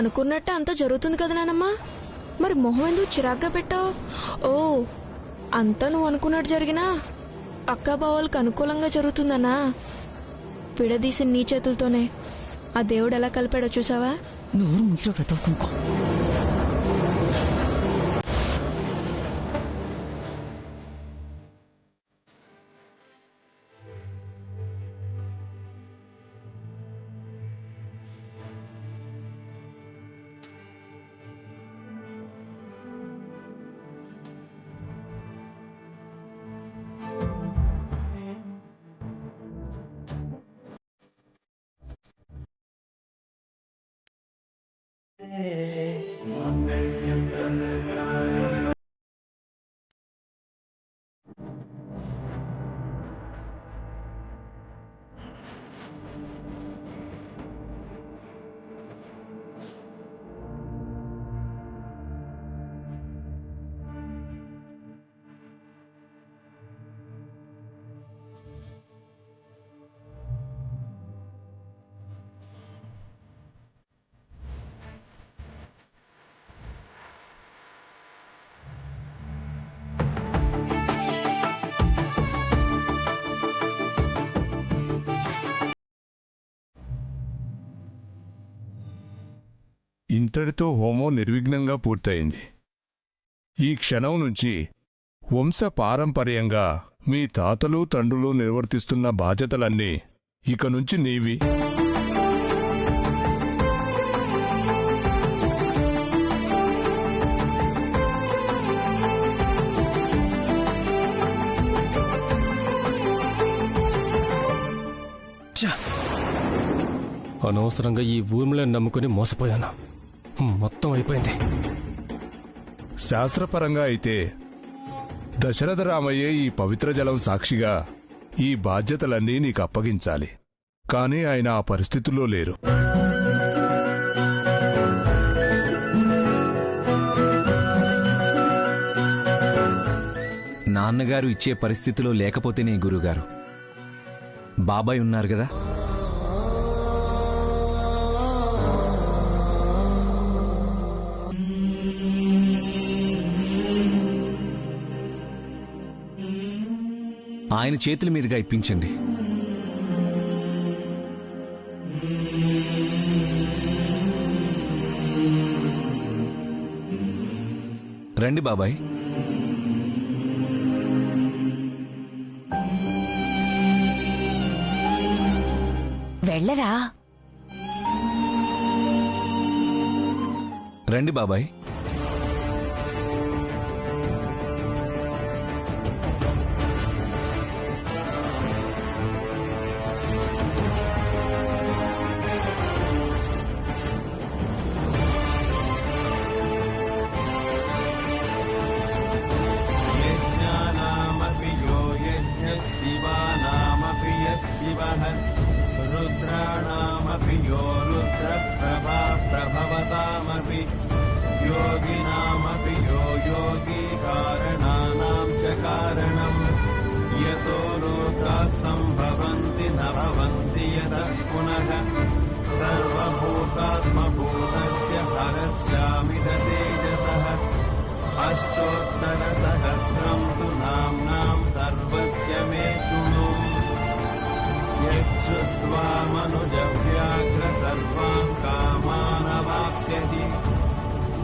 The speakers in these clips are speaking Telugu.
అనుకున్నట్టే అంతా జరుగుతుంది కదా నానమ్మా. మరి మొహం ఎందుకు చిరాగ్గా పెట్టావు? ఓ, అంతా నువ్వు అనుకున్నట్టు జరిగినా అక్కా బావాలకు అనుకూలంగా జరుగుతుందన్నా. విడదీసిన నీ చేతులతోనే ఆ దేవుడు ఎలా కలిపాడో చూసావా? నోరు ముచ్చట వెతకుంకో. ఇంతటితో హోమం నిర్విఘ్నంగా పూర్తయింది. ఈ క్షణం నుంచి వంశ పారంపర్యంగా మీ తాతలు తండ్రులు నిర్వర్తిస్తున్న బాధ్యతలన్నీ ఇక నుంచి నీవి. అనవసరంగా ఈ ఊర్మిళని నమ్ముకుని మోసపోయాను. మొత్తం అయిపోయింది. శాస్త్రపరంగా అయితే దశరథ రామయ్యే ఈ పవిత్ర జలం సాక్షిగా ఈ బాధ్యతలన్నీ నీకు అప్పగించాలి. కానీ ఆయన ఆ పరిస్థితుల్లో లేరు. నాన్నగారు ఇచ్చే పరిస్థితిలో లేకపోతేనే గురుగారు. బాబాయ్ ఉన్నారు కదా. ఆయన చేతుల మీదుగా ఇప్పించండి. రండి బాబాయ్. వెళ్ళరా. రండి బాబాయ్. रुद्राणामपि यो रुद्रप्रभा प्रभवतामपि योगिनामपि यो योगी कारणानां च कारणम् यतो लोकाः सम्भवन्ति न भवन्ति यतः पुनः सर्वभूतात्मभूतस्य हरस्यामिह तेजसः अष्टोत्तरसहस्रं तु नाम्नां सर्वस्य मे शृणु यच्छ्रुत्वा मनुजव्याघ्र सर्वान् कामानवाप्स्यति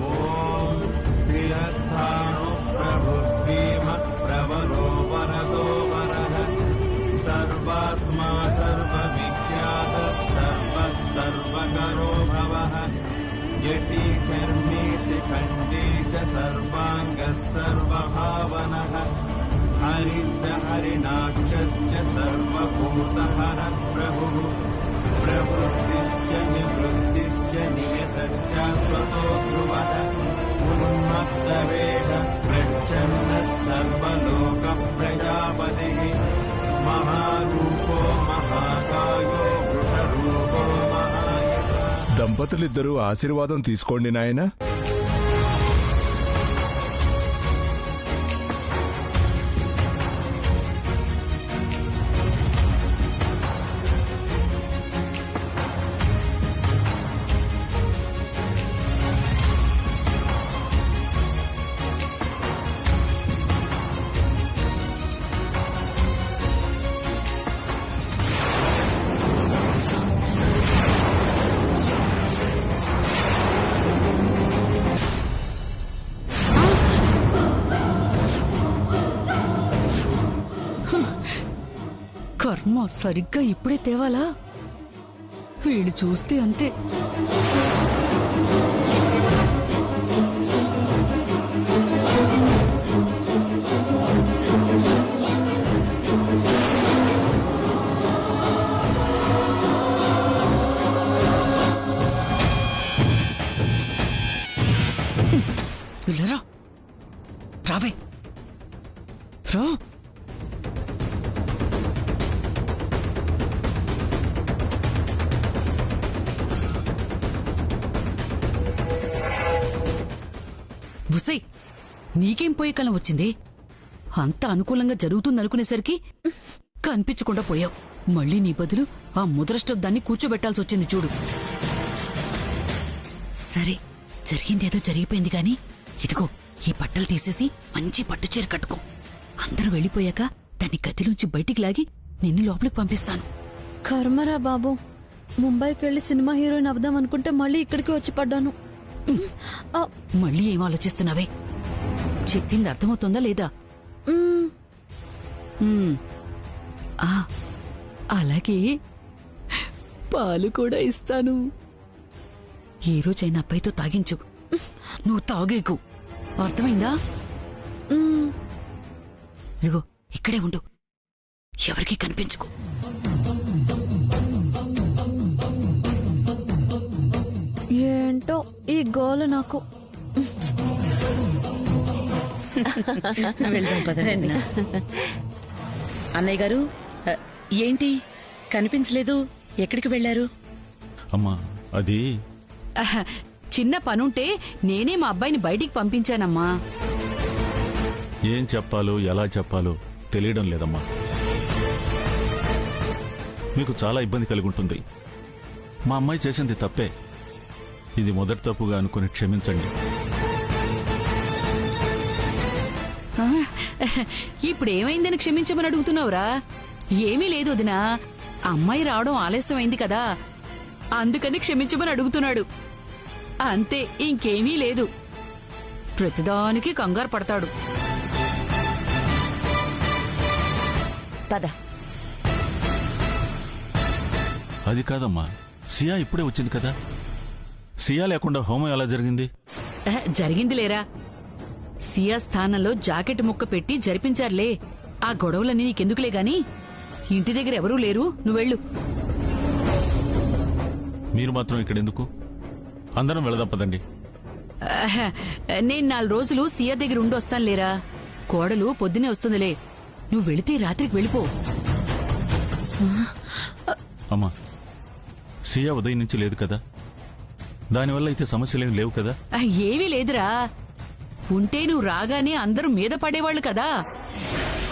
ॐ श्रीरस्थाणु प्रभुर्भीमः प्रबलो वरदो वरः सर्वात्मा सर्वविख्यातः सर्वः सर्वकरो भवः यति धर्मी खण्डी च सर्वाङ्गः सर्वभावनः हरिश्च हरिणाक्षश्च सर्वभूतहरः प्रभुः प्रवृत्तिश्च निवृत्तिश्च नियतश्चाश्वतो ध्रुवः उन्मत्तवेद प्रच्छन्नः सर्वलोकप्रजापतिः महारूपो महाकायो वृषरूपो महायः. దంపతులిద్దరూ ఆశీర్వాదం తీసుకోండి నాయనా. అమ్మా సరిగ్గా ఇప్పుడే తేవాలా? వీళ్ళు చూస్తే అంతే. వెళ్ళరా, రావే రా. బుసై, నీకేం పోయే కాలం వచ్చింది? అంత అనుకూలంగా జరుగుతుందనుకునేసరికి కనిపించకుండా పోయావు. మళ్ళీ నీ బదులు ఆ ముదరష్టొద్దాన్ని కూర్చోబెట్టాల్సి వచ్చింది చూడు. సరే, జరిగిందేదో జరిగిపోయింది గాని ఇదిగో ఈ బట్టలు తీసేసి మంచి పట్టుచీర కట్టుకో. అందరూ వెళ్ళిపోయాక దాన్ని గదిలోంచి బయటికి లాగి నిన్ను లోపలికి పంపిస్తాను. కర్మరా బాబు, ముంబైకి వెళ్లి సినిమా హీరోయిన్ అవుదాం అనుకుంటే మళ్ళీ ఇక్కడికి వచ్చి పడ్డాను. మళ్ళీ ఏం ఆలోచిస్తున్నావే? చెప్పింది అర్థమవుతుందా లేదా? ఆ, అలాగే పాలు కూడా ఇస్తాను. ఏ రోజైనా అబ్బాయితో తాగించు, నువ్వు తాగేకు. అర్థమైందా? ఇదిగో ఇక్కడే ఉండు, ఎవరికీ కనిపించుకో. ఏంటో ఈ గోల నాకు. వెళ్దాం పదండి. అన్నయ్య గారు, ఏంటి కనిపించలేదు? ఎక్కడికి వెళ్లారు? అమ్మా అది చిన్న పనుంటే నేనే మా అబ్బాయిని బయటికి పంపించానమ్మా. ఏం చెప్పాలో ఎలా చెప్పాలో తెలియడం లేదమ్మా. మీకు చాలా ఇబ్బంది కలిగి ఉంటుంది. మా అమ్మాయి చేసింది తప్పే. ఇది మొదటి తప్పుగా అనుకుని క్షమించండి. ఇప్పుడు ఏమైందని క్షమించమని అడుగుతున్నావురా? ఏమీ లేదు వదినా, అమ్మాయి రావడం ఆలస్యమైంది కదా, అందుకని క్షమించమని అడుగుతున్నాడు అంతే, ఇంకేమీ లేదు. ప్రతిదానికి కంగారు పడతాడు. పద. అది కాదమ్మా, సియా ఇప్పుడే వచ్చింది కదా. సియా లేకుండా హోమం ఎలా జరిగింది? జరిగింది లేరా, సియా స్థానంలో జాకెట్ ముక్క పెట్టి జరిపించారులే. ఆ గొడవలన్నీ నీకెందుకులే గాని, ఇంటి దగ్గర ఎవరూ లేరు, నువ్వెళ్ళు. మీరు మాత్రం ఇక్కడెందుకు? అందరం వెళదాం పదండి. నేను 4 రోజులు సియా దగ్గర ఉండి వస్తాను లేరా. కోడలు పొద్దునే వస్తుందిలే, నువ్వు వెళితే రాత్రికి వెళ్ళిపో. అమ్మా, సియా ఉదయం నుంచి లేదు కదా, దానివల్ల అయితే సమస్యలేం లేవు కదా? ఏమీ లేదురా, ఉంటే నువ్వు రాగానే అందరూ మీద పడేవాళ్లు కదా,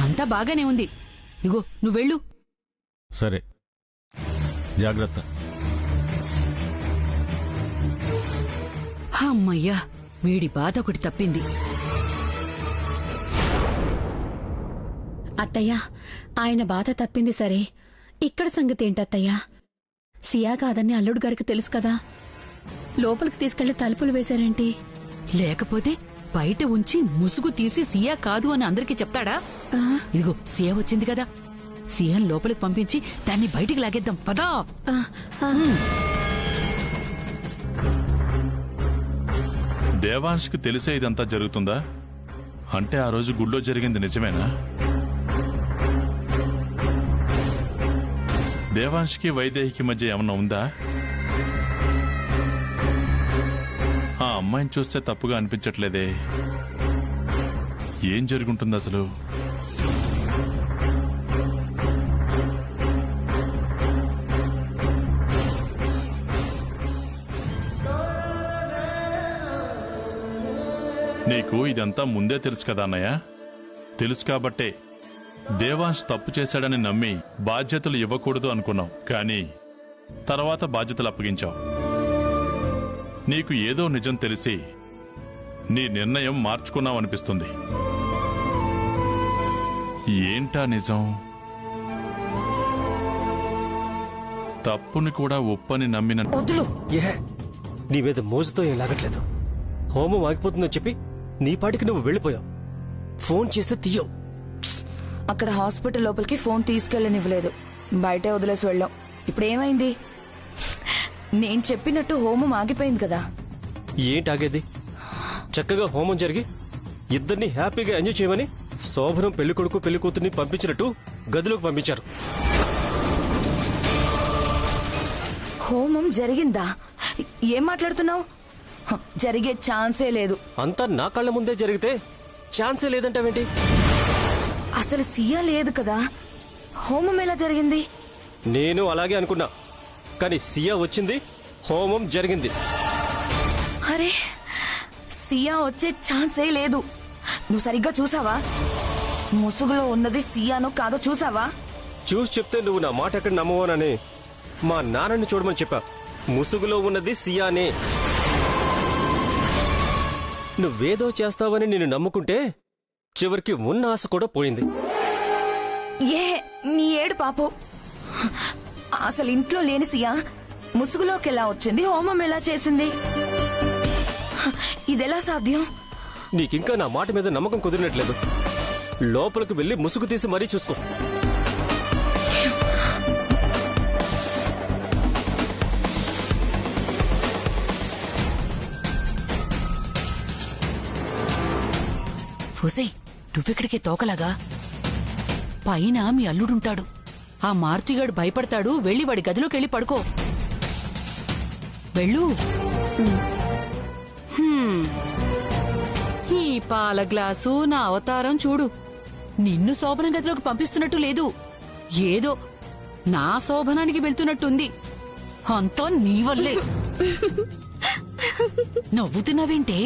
అంతా బాగానే ఉంది. ఇదిగో నువ్వెళ్ళు. సరే, జాగ్రత్త. అమ్మయ్యా, వీడి బాధ ఒకటి తప్పింది. అత్తయ్యా, ఆయన బాధ తప్పింది సరే, ఇక్కడ సంగతి ఏంటత్తయ్యా? సియా కాదని అల్లుడు గారికి తెలుసు కదా, లోపలికి తీసుకెళ్లి తలుపులు వేశారేంటి? లేకపోతే బయట ఉంచి ముసుగు తీసి సియా కాదు అని అందరికీ చెప్తాడా? ఇదిగో సియా వచ్చింది కదా, సియాని లోపలికి పంపించి దాన్ని బయటికి లాగేద్దాం పదా. దేవాంష్కి తెలిసే ఇదంతా జరుగుతుందా? అంటే ఆ రోజు గుళ్ళో జరిగింది నిజమేనా? దేవాంష్కి వైదేహికి మధ్య ఏమన్నా ఉందా? ఆ అమ్మాయిని చూస్తే తప్పుగా అనిపించట్లేదే. ఏం జరుగుంటుంది అసలు? నీకు ఇదంతా ముందే తెలుసు కదా అన్నయ్య? తెలుసు కాబట్టే దేవాంశ్ తప్పు చేశాడని నమ్మి బాధ్యతలు ఇవ్వకూడదు అనుకున్నావు, కానీ తర్వాత బాధ్యతలు అప్పగించావు. నీకు ఏదో నిజం తెలిసి నీ నిర్ణయం మార్చుకున్నావనిపిస్తుంది. ఏంటా నిజం? తప్పుని కూడా ఒప్పని నమ్మిన నీ మీద మోజుతో ఏం లాగట్లేదు. హోమం ఆగిపోతుందని చెప్పి నీ పాటికి నువ్వు వెళ్ళిపోయావు. ఫోన్ చేస్తే తీయవు. అక్కడ హాస్పిటల్ లోపలికి ఫోన్ తీసుకెళ్ళనివ్వలేదు. బయటే వదిలేసి వెళ్ళాం. ఇప్పుడు ఏమైంది? నేను చెప్పినట్టు హోమం ఆగిపోయింది కదా. ఏంటి ఆగేది? చక్కగా హోమం జరిగి ఇద్దరిని హ్యాపీగా ఎంజాయ్ చేయమని శోభనం పెళ్లి కొడుకు పెళ్లి కూతుర్ని పంపించినట్టు గదిలోకి పంపించారు. హోమం జరిగిందా? ఏం మాట్లాడుతున్నావు? జరిగే ఛాన్సే లేదు. అంతా నా కళ్ళ ముందే జరిగితే ఛాన్సే లేదంటావేంటి? అసలు సియా లేదు కదా, హోమం ఎలా జరిగింది? నేను అలాగే అనుకున్నా, కానీ సియా వచ్చింది, హోమం జరిగింది. అరే, సియా వచ్చే ఛాన్సే లేదు. నువ్వు సరిగ్గా చూసావా? ముసుగులో ఉన్నది సియానో కాదో చూసావా? చూసి చెప్తే నువ్వు నా మాట ఎక్కడ నమ్మవోనని మా నాన్నని చూడమని చెప్పా. ముసుగులో ఉన్నది సియానే. నువ్వేదో చేస్తావని నేను నమ్ముకుంటే చివరికి ఉన్న ఆశ కూడా పోయింది. ఏ నీ ఏడు పాపు. అసలు ఇంట్లో లేని సియా ముసుగులోకి ఎలా వచ్చింది, హోమం ఎలా చేసింది? ఇదెలా సాధ్యం? నీకింకా నా మాట మీద నమ్మకం కుదిరినట్లేదు. లోపలికి వెళ్లి ముసుగు తీసి మరీ చూసుకో. ఫోసే, నువ్వెక్కడికే తోకలాగా? పైన మీ అల్లుడుంటాడు. ఆ మారుతిగాడు భయపడతాడు. వెళ్ళి వాడి గదిలోకి వెళ్ళి పడుకో. వెళ్ళు. ఈ పాల గ్లాసు నా అవతారం చూడు. నిన్ను శోభనం గదిలోకి పంపిస్తున్నట్టు లేదు, ఏదో నా శోభనానికి వెళ్తున్నట్టుంది. అంతా నీ వల్లే. నవ్వుతున్నావేంటే?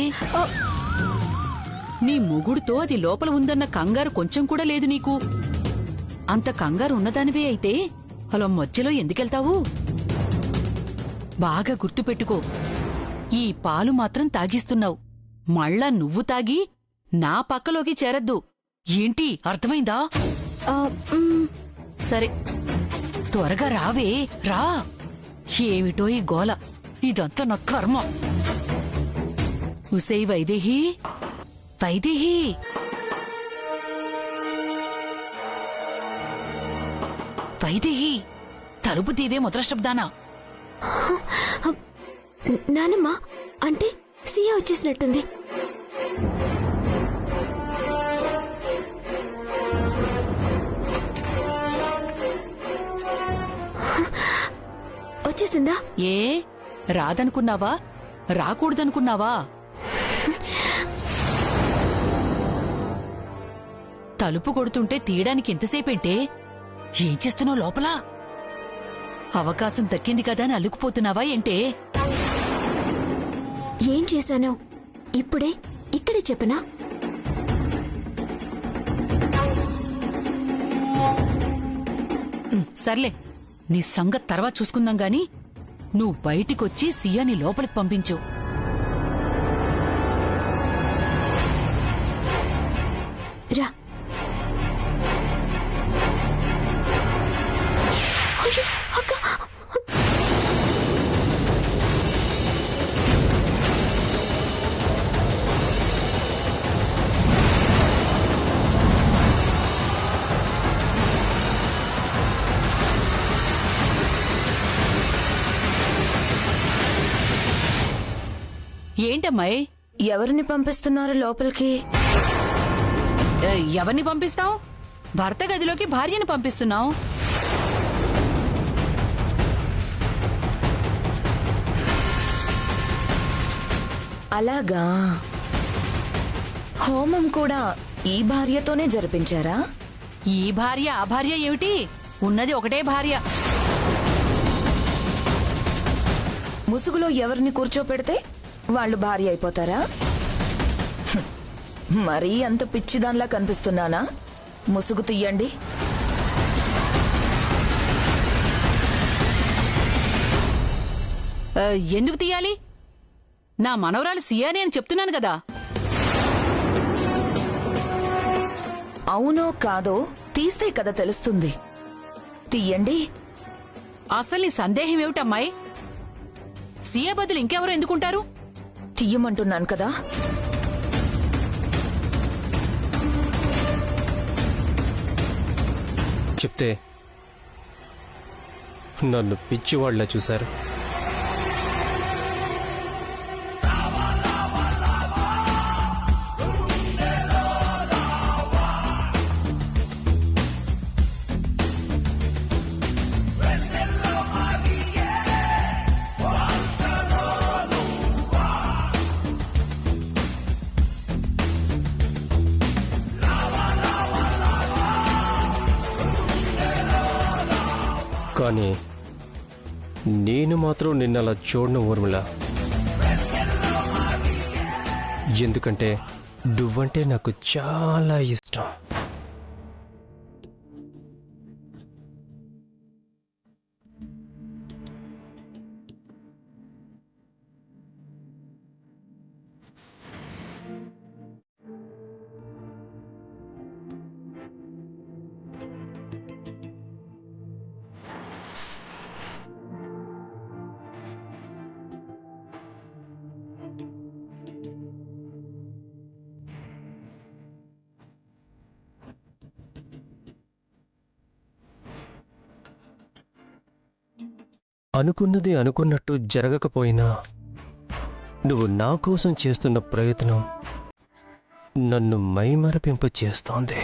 నీ మొగుడుతో అది లోపల ఉందన్న కంగారు కొంచెం కూడా లేదు నీకు. అంత కంగారు ఉన్నదానివే అయితే అలా మధ్యలో ఎందుకెళ్తావు? బాగా గుర్తుపెట్టుకో, ఈ పాలు మాత్రం తాగిస్తున్నావు. మళ్ళా నువ్వు తాగి నా పక్కలోకి చేరద్దు. ఏంటి, అర్థమైందా? సరే, త్వరగా రావే, రా. ఏమిటో ఈ గోల, ఇదంతా నా కర్మ. ఉసై వైదేహి, వైదేహి. వైదేహి, తలుపు తీవే ముద్రశబ్దానా. నానమ్మ, అంటే సియా వచ్చేసినట్టుంది. వచ్చేసిందా? ఏ రాదనుకున్నావా? రాకూడదనుకున్నావా? తలుపు కొడుతుంటే తీయడానికి ఎంతసేపేంటే? ఏం చేస్తున్నావు లోపల? అవకాశం దక్కింది కదా అని అల్లుకుపోతున్నావా ఏంటే? ఏం చేశానో ఇప్పుడే ఇక్కడే చెప్పనా? సర్లే, నీ సంగతి తర్వాత చూసుకుందాం గాని నువ్వు బయటికొచ్చి సియాని లోపలికి పంపించు. రా. అక్క, ఏంటమ్మాయి? ఎవరిని పంపిస్తున్నారు లోపలికి? ఎవరిని పంపిస్తావు? భర్త గదిలోకి భార్యను పంపిస్తున్నావు. అలాగా, హోమం కూడా ఈ భార్యతోనే జరిపించారా? ఈ భార్య ఆ భార్య ఏమిటి? ఉన్నది ఒకటే భార్య. ముసుగులో ఎవరిని కూర్చోపెడితే వాళ్ళు భార్య అయిపోతారా? మరీ అంత పిచ్చిదాన్లా కనిపిస్తున్నానా? ముసుగు తీయండి. ఎందుకు తీయాలి? నా మనవరాలు సియాని అని చెప్తున్నాను కదా. అవునో కాదో తీస్తే కదా తెలుస్తుంది. తీయండి. అసలు నీ సందేహం ఏమిటమ్మాయి? సియా బదులు ఇంకెవరో ఎందుకుంటారు? తీయమంటున్నాను కదా. చెప్తే నన్ను పిచ్చివాళ్లా చూశారు. కానీ నేను మాత్రం నిన్నలా చూడను ఊర్మిళ. ఎందుకంటే నువ్వంటే నాకు చాలా ఇష్టం. అనుకున్నది అనుకున్నట్టు జరగకపోయినా నువ్వు నా కోసం చేస్తున్న ప్రయత్నం నన్ను మైమరపింప చేస్తోంది.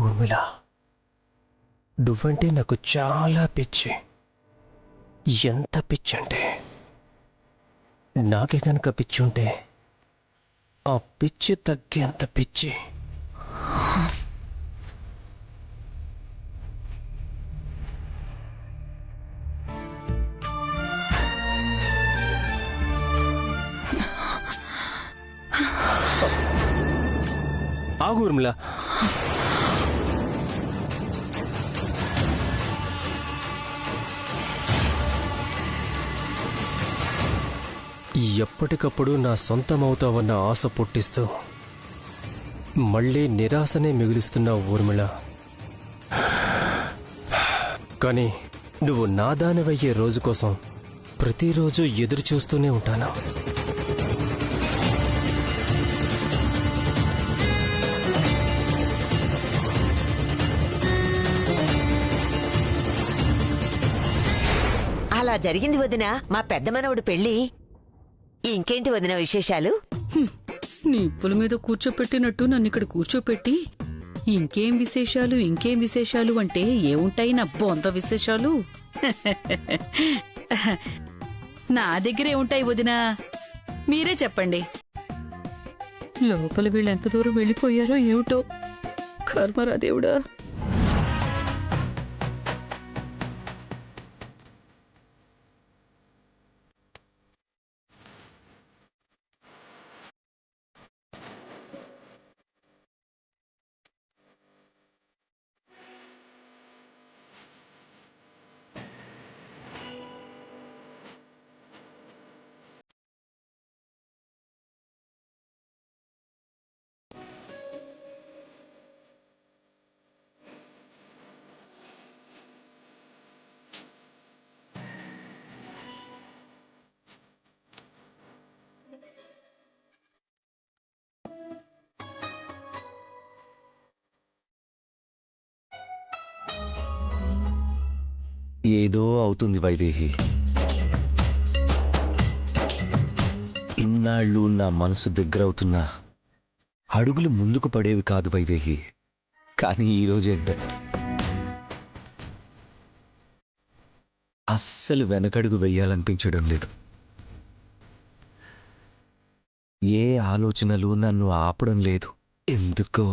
ఊర్మిళ, నువ్వంటే నాకు చాలా పిచ్చి. ఎంత పిచ్చంటే నాకే కనుక పిచ్చి ఉంటే ఆ పిచ్చి తగ్గేంత పిచ్చి. ఆగు ఊర్మిళ. ఎప్పటికప్పుడు నా సొంతమవుతావన్న ఆశ పుట్టిస్తూ మళ్ళీ నిరాశనే మిగులుస్తున్న ఊర్మిళ. కానీ నువ్వు నాదానివయ్యే రోజు కోసం ప్రతిరోజు ఎదురు చూస్తూనే ఉంటాను. అలా జరిగింది వదినా, మా పెద్ద మనవడు పెళ్లి. ఇంకేంటి వదిన విశేషాలు? నిప్పుల మీద కూర్చోపెట్టినట్టు నన్ను ఇక్కడ కూర్చోపెట్టి ఇంకేం విశేషాలు అంటే ఏముంటాయి నా బొంద విశేషాలు? నా దగ్గరే ఉంటాయి వదినా, మీరే చెప్పండి. లోపల వీళ్ళు ఎంత దూరం వెళ్ళిపోయారో ఏమిటో, కర్మరా దేవుడా. ఏదో అవుతుంది వైదేహి. ఇన్నాళ్ళు నా మనసు దగ్గరవుతున్నా అడుగులు ముందుకు పడేవి కాదు వైదేహి. కానీ ఈరోజేంటో అస్సలు వెనకడుగు వెయ్యాలనిపించడం లేదు. ఏ ఆలోచనలు నన్ను ఆపడం లేదు. ఎందుకో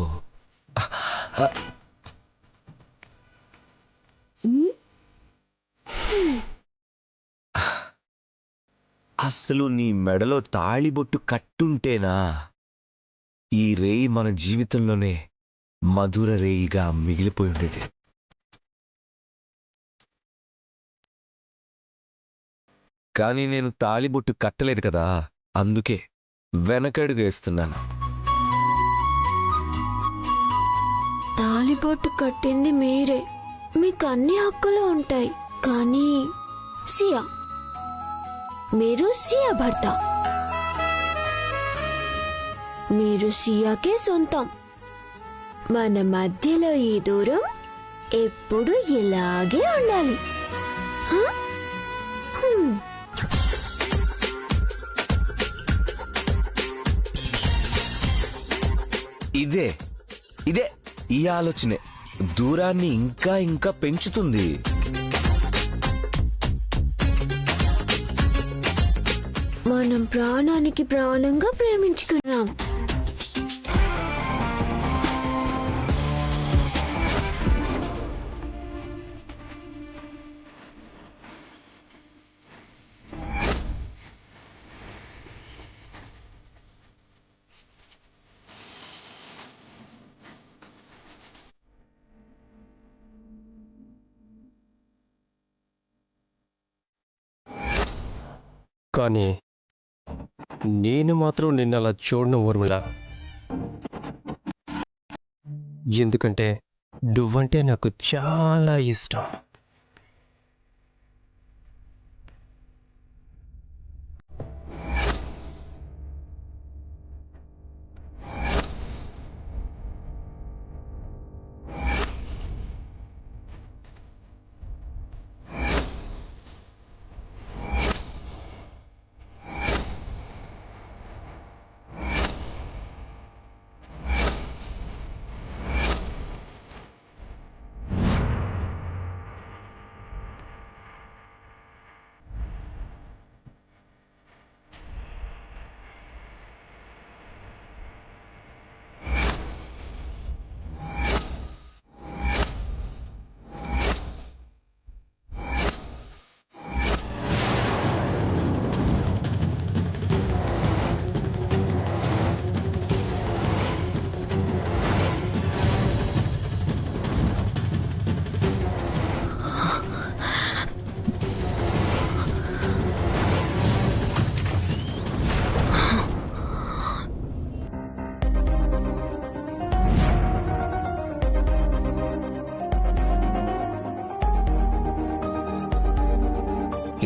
అసలు నీ మెడలో తాళిబొట్టు కట్టుంటేనా ఈ రేయి మన జీవితంలోనే మధుర రేయిగా మిగిలిపోయి ఉండేది. కానీ నేను తాళిబొట్టు కట్టలేదు కదా, అందుకే వెనకడుగు వేస్తున్నాను. తాళిబొట్టు కట్టింది మీరే, మీకు అన్ని హక్కులు ఉంటాయి. కానీ సియా, మీరు సియా భర్త, మీరు సియాకే సొంతం. మన మధ్యలో ఈ దూరం ఎప్పుడు ఇలాగే ఉండాలి. హ? హ్మ్. ఇదే ఈ ఆలోచనే దూరాన్ని ఇంకా ఇంకా పెంచుతుంది. మనం ప్రాణానికి ప్రాణంగా ప్రేమించుకున్నాం. కానీ నేను మాత్రం నిన్న అలా చూడను ఊర్మిళ. ఎందుకంటే నువ్వంటే నాకు చాలా ఇష్టం.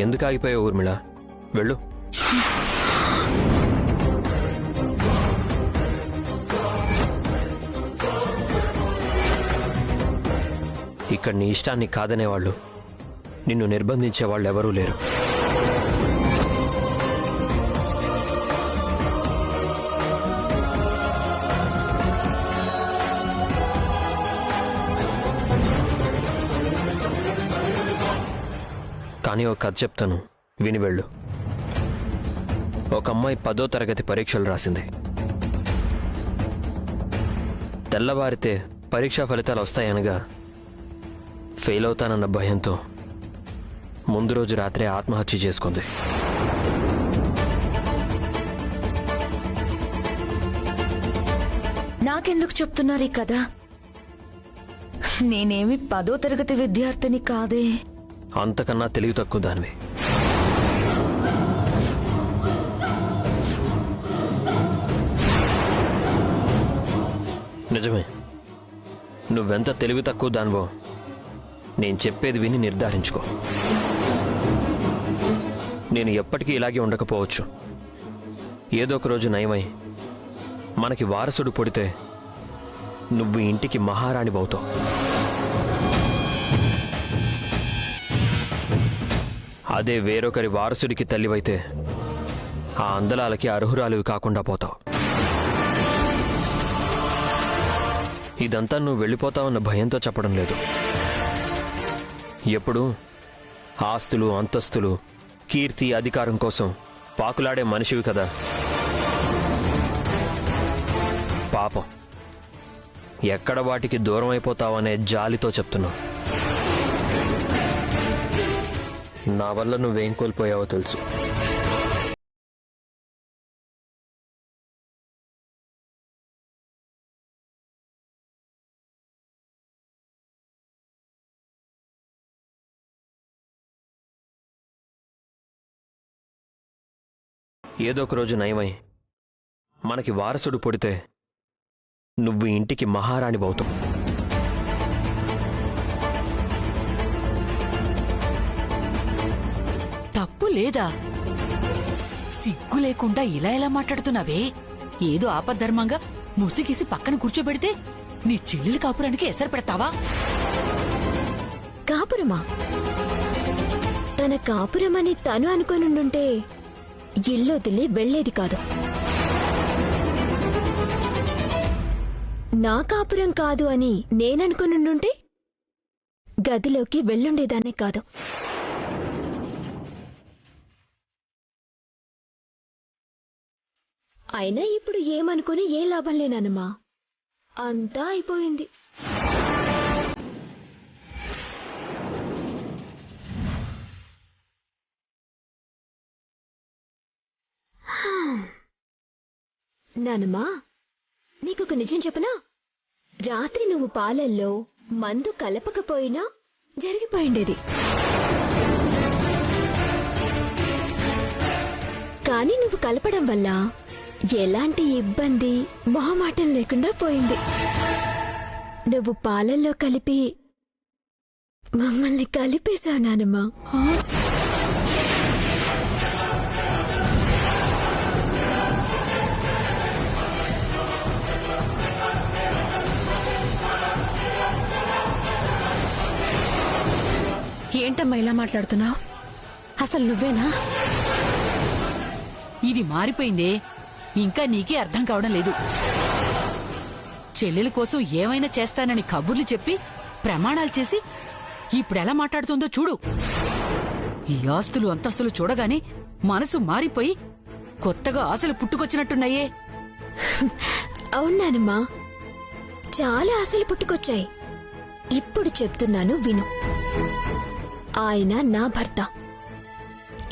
ఎందుకు ఆగిపోయావు ఊర్మిళ? వెళ్ళు. ఇక్కడ నీ ఇష్టాన్ని కాదనేవాళ్ళు, నిన్ను నిర్బంధించే వాళ్ళు ఎవరూ లేరు. కానీ ఒక కథ చెప్తాను, విని వెళ్ళు. ఒక అమ్మాయి 10వ తరగతి పరీక్షలు రాసింది. తెల్లవారితే పరీక్షా ఫలితాలు వస్తాయనగా ఫెయిల్ అవుతానన్న భయంతో ముందు రోజు రాత్రే ఆత్మహత్య చేసుకుంది. నాకెందుకు చెప్తున్నారు ఈ కథ? నేనేమి 10వ తరగతి విద్యార్థిని కాదే. అంతకన్నా తెలివి తక్కువ దానివి. నిజమే, నువ్వెంత తెలివి తక్కువ దానివో నేను చెప్పేది విని నిర్ధారించుకో. నేను ఎప్పటికీ ఇలాగే ఉండకపోవచ్చు. ఏదో ఒక రోజు నయమై మనకి వారసుడు పుడితే నువ్వు ఇంటికి మహారాణివవుతావు. అదే వేరొకరి వారసుడికి తల్లివైతే ఆ అందలాలకి అర్హురాలివి కాకుండా పోతావు. ఇదంతా నువ్వు వెళ్ళిపోతావన్న భయంతో చెప్పడం లేదు. ఎప్పుడు ఆస్తులు, అంతస్తులు, కీర్తి, అధికారం కోసం పాకులాడే మనిషివి కదా. పాపం, ఎక్కడ వాటికి దూరం అయిపోతావనే జాలితో చెప్తున్నా. నా వల్ల నువ్వేం కోల్పోయావో తెలుసు. ఏదో ఒక రోజు నయమై మనకి వారసుడు పుడితే నువ్వు ఇంటికి మహారాణివవుతావు. తప్పు లేదా? సిగ్గు లేకుండా ఇలా ఎలా మాట్లాడుతున్నావే? ఏదో ఆపద్ధర్మంగా ముసిగీసి పక్కన కూర్చోబెడితే నీ చెల్లెలి కాపురానికి ఎసరు పెడతావా? కాపురమా? తన కాపురమని తను అనుకోనుండుంటే ఇల్లొదిలి వెళ్లేది కాదు. నా కాపురం కాదు అని నేననుకునుండుంటే గదిలోకి వెళ్ళుండేదాన్నే కాదు. అయినా ఇప్పుడు ఏమనుకుని ఏ లాభం లేనమ్మా, అంతా అయిపోయింది. నానమ్మా, నీకొక నిజం చెప్పనా? రాత్రి నువ్వు పాలల్లో మందు కలపకపోయినా జరిగిపోయిండేది. కానీ నువ్వు కలపడం వల్ల ఎలాంటి ఇబ్బంది మొహమాటం లేకుండా పోయింది. నువ్వు పాలల్లో కలిపి మమ్మల్ని కలిపేశావు నానమ్మా. ఏంటమ్మా ఇలా మాట్లాడుతున్నావు? అసలు నువ్వేనా? ఇది మారిపోయిందే, ఇంకా నీకే అర్థం కావడం లేదు. చెల్లెల కోసం ఏమైనా చేస్తానని కబుర్లు చెప్పి ప్రమాణాలు చేసి ఇప్పుడెలా మాట్లాడుతుందో చూడు. ఈ ఆస్తులు అంతస్తులు చూడగానే మనసు మారిపోయి కొత్తగా ఆశలు పుట్టుకొచ్చినట్టున్నాయే. అవునానమ్మా, చాలా ఆశలు పుట్టుకొచ్చాయి. ఇప్పుడు చెప్తున్నాను విను. ఆయన నా భర్త,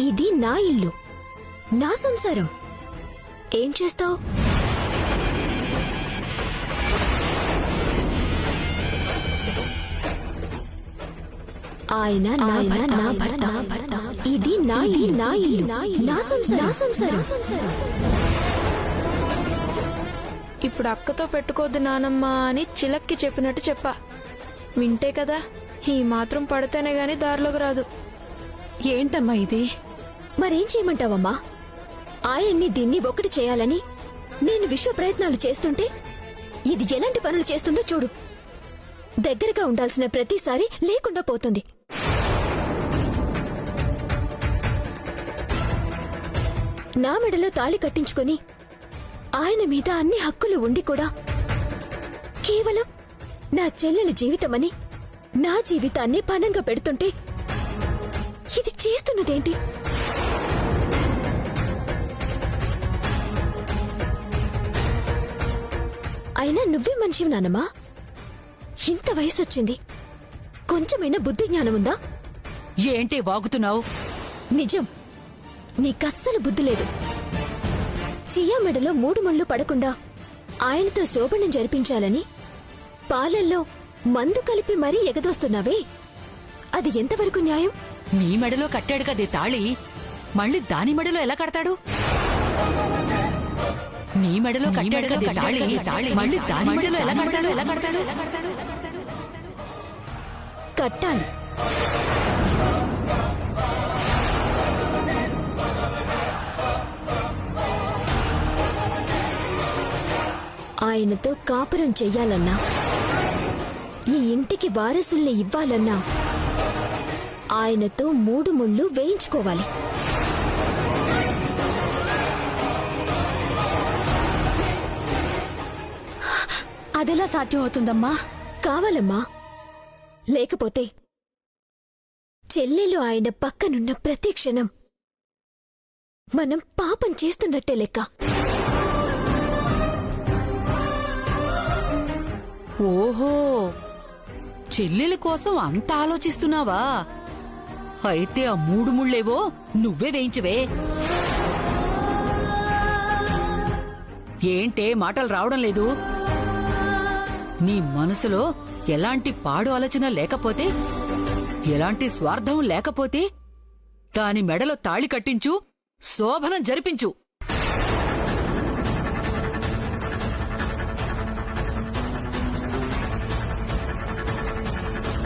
ఇది నా ఇల్లు, నా సంసారం. ఏం చేస్తావు? ఆయన నా భర్త, ఇది నా ఇల్లు, నా సంసారం. ఇప్పుడు అక్కతో పెట్టుకోద్దు నానమ్మా అని చిలక్కి చెప్పినట్టు చెప్పా. వింటే కదా, ఈ మాత్రం పడితేనే గాని దారిలోకి రాదు. ఏంటమ్మా ఇది? మరేం చేయమంటావమ్మా? ఆయన్ని దీన్ని ఒకటి చేయాలని నేను విశ్వ ప్రయత్నాలు చేస్తుంటే ఇది ఎలాంటి పనులు చేస్తుందో చూడు. దగ్గరగా ఉండాల్సిన ప్రతిసారి లేకుండా పోతుంది. నా మెడలో తాళి కట్టించుకొని ఆయన మీద అన్ని హక్కులు ఉండి కూడా కేవలం నా చెల్లెలి జీవితమని నా జీవితాన్ని పణంగా పెడుతుంటే ఇది చేస్తున్నదేంటి? అయినా నువ్వే మనిషివి నానమ్మా. ఇంత వయసొచ్చింది, కొంచెమైనా బుద్ధి జ్ఞానం ఉందా? ఏంటి వాగుతున్నావు? నిజం, నీకస్సలు బుద్ధి లేదు. సియా మెడలో 3 ముళ్ళు పడకుండా ఆయనతో శోభనం జరిపించాలని పాలల్లో మందు కలిపి మరీ ఎగదోస్తున్నావే, అది ఎంతవరకు న్యాయం? నీ మెడలో కట్టాడు కదే తాళి, మళ్ళీ దాని మెడలో ఎలా కడతాడు? నీ మెడలో కట్టాడు కదే తాళి, మళ్ళీ దాని మెడలో ఎలా కడతాడు? కట్టాలి. ఆయనతో కాపురం చెయ్యాలన్నా, ఈ ఇంటికి వారసుల్ని ఇవ్వాలన్నా ఆయనతో 3 ముళ్ళు వేయించుకోవాలి. అదెలా సాధ్యం అవుతుందమ్మా? కావాలమ్మా. లేకపోతే చెల్లెలు ఆయన పక్కనున్న ప్రతి క్షణం మనం పాపం చేస్తున్నట్టే లెక్క. ఓహో, చెల్లెల కోసం అంత ఆలోచిస్తున్నావా? అయితే ఆ 3 ముళ్ళేవో నువ్వే వేయించవే. ఏంటే మాటలు రావడం లేదు? నీ మనసులో ఎలాంటి పాడు ఆలోచన లేకపోతే, ఎలాంటి స్వార్థం లేకపోతే దాని మెడలో తాళి కట్టించు, శోభనం జరిపించు.